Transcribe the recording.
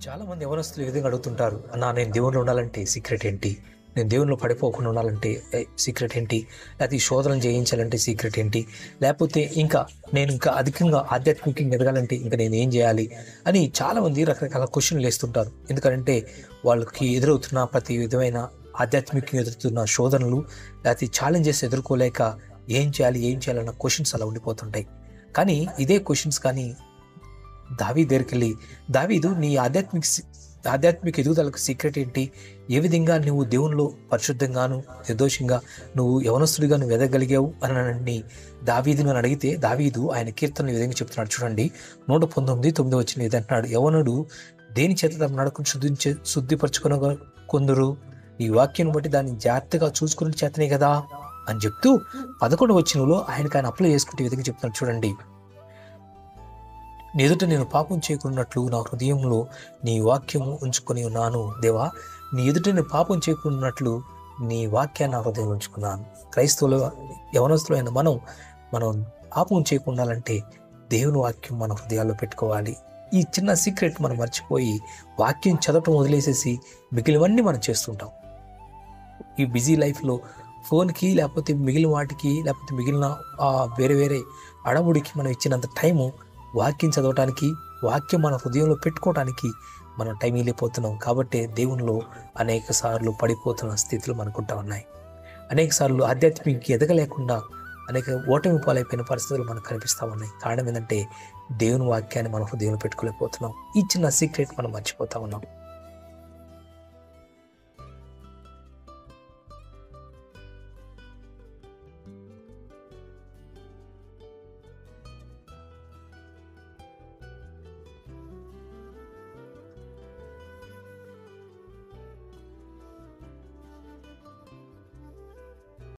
చాలామంది యవనస్తులు ఈ విధంగా అడుగుతుంటారు, అన్నా నేను దేవునిలో ఉండాలంటే సీక్రెట్ ఏంటి? నేను దేవునిలో పడిపోకుండా ఉండాలంటే సీక్రెట్ ఏంటి? లేకపోతే ఈ శోధనలు జయించాలంటే సీక్రెట్ ఏంటి? లేకపోతే నేను ఇంకా అధికంగా ఆధ్యాత్మికంగా ఎదగాలంటే ఇంకా నేను ఏం చేయాలి అని చాలామంది రకరకాల క్వశ్చన్లు వేస్తుంటారు. ఎందుకంటే వాళ్ళకి ఎదురవుతున్న ప్రతి విధమైన ఆధ్యాత్మికంగా ఎదురుతున్న శోధనలు లేకపోతే ఛాలెంజెస్ ఎదుర్కోలేక ఏం చేయాలన్న క్వశ్చన్స్ అలా ఉండిపోతుంటాయి. కానీ ఇదే క్వశ్చన్స్ కానీ దావీదు దగ్గరికెళ్ళి, దావీదు నీ ఆధ్యాత్మిక ఎదుగుదలకు సీక్రెట్ ఏంటి? ఏ విధంగా నువ్వు దేవునిలో పరిశుద్ధంగాను నిర్దోషంగా నువ్వు యవనస్తుడిగా ఎదగలిగావు అని దావీదును అని అడిగితే, దావీదు ఆయన కీర్తనలు ఈ విధంగా చెప్తున్నాడు. చూడండి, 119:9 వచ్చిన ఇది అంటున్నాడు, యవనుడు దేని చేత తమ నడకను శుద్ధిపరచుకున కొందరు నీ వాక్యం బట్టి దాన్ని జాగ్రత్తగా చూసుకునే చేతనే కదా అని చెప్తూ 11వ వచనంలో ఆయన అప్లై చేసుకుంటే ఈ విధంగా చెప్తున్నాడు. చూడండి, నీ ఎదుట నేను పాపం చేయకున్నట్లు నా హృదయంలో నీ వాక్యము ఉంచుకొని ఉన్నాను. దేవా, నీ ఎదుట నేను పాపం చేయకున్నట్లు నీ వాక్యాన్ని నా హృదయంలో ఉంచుకున్నాను. క్రైస్తవులు యవనస్తులైన మనం పాపం చేయకుండాలంటే దేవుని వాక్యం మన హృదయాల్లో పెట్టుకోవాలి. ఈ చిన్న సీక్రెట్ మనం మర్చిపోయి వాక్యం చదవటం వదిలేసేసి మిగిలినవన్నీ మనం చేస్తుంటాం. ఈ బిజీ లైఫ్లో ఫోన్కి లేకపోతే మిగిలిన వాటికి లేకపోతే మిగిలిన వేరే వేరే అడవుడికి మనం ఇచ్చినంత టైము వాక్యం చదవటానికి, వాక్యం మన హృదయంలో పెట్టుకోవడానికి మనం టైం వెళ్ళిపోతున్నాం. కాబట్టి దేవునిలో అనేక సార్లు పడిపోతున్న స్థితులు మనకుంటా ఉన్నాయి. అనేక సార్లు ఆధ్యాత్మిక ఎదగలేకుండా అనేక ఓటమి పాలైపోయిన పరిస్థితులు మనకు కనిపిస్తూ ఉన్నాయి. కారణం ఏంటంటే దేవుని వాక్యాన్ని మన హృదయంలో పెట్టుకోలేకపోతున్నాం. ఈ చిన్న సీక్రెట్ మనం మర్చిపోతా ఉన్నాం.